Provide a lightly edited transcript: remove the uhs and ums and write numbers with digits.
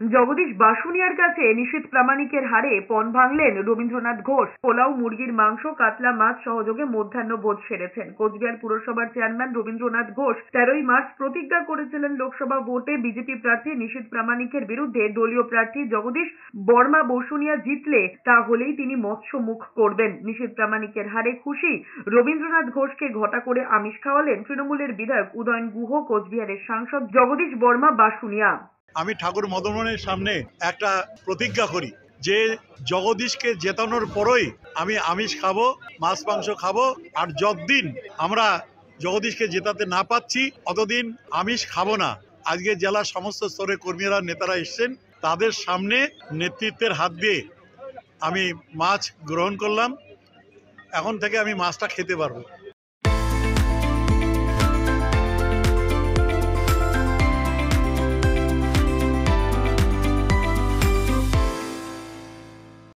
জগদীশ বাসুনিয়ার কাছে নিশীথ প্রামাণিকের হারে পণ ভাঙলেন রবীন্দ্রনাথ ঘোষ। পোলাও, মুরগির মাংস, কাতলা মাছ সহযোগে মধ্যাহ্ন ভোজ সেরেছেন। কোচবিহার পুরসভার চেয়ারম্যান রবীন্দ্রনাথ ঘোষ 13ই মার্চ প্রতিজ্ঞা করেছিলেন লোকসভা ভোটে বিজেপি প্রার্থী নিশীথ প্রামাণিকের বিরুদ্ধে দলীয় প্রার্থী জগদীশ বর্মা বসুনিয়া জিতলে তা হলেই তিনি মৎস্য মুখ করবেন। নিশীথ প্রামাণিকের হারে খুশি রবীন্দ্রনাথ ঘোষকে ঘটা করে আমিষ খাওয়ালেন তৃণমূলের বিধায়ক উদয়ন গুহ, কোচবিহারের সাংসদ জগদীশ বর্মা বাসুনিয়া। আমি ঠাকুর মদনমোহনের সামনে একটা প্রতিজ্ঞা করি যে জগদীশকে জেতানোর পরই আমি আমিষ খাবো, মাছ মাংস খাবো, আর যতদিন আমরা জগদীশকে জেতাতে না পাচ্ছি অতদিন আমিষ খাবো না। আজকে জেলার সমস্ত স্তরের কর্মীরা, নেতারা এসছেন, তাদের সামনে নেতৃত্বের হাত দিয়ে আমি মাছ গ্রহণ করলাম। এখন থেকে আমি মাছটা খেতে পারবো।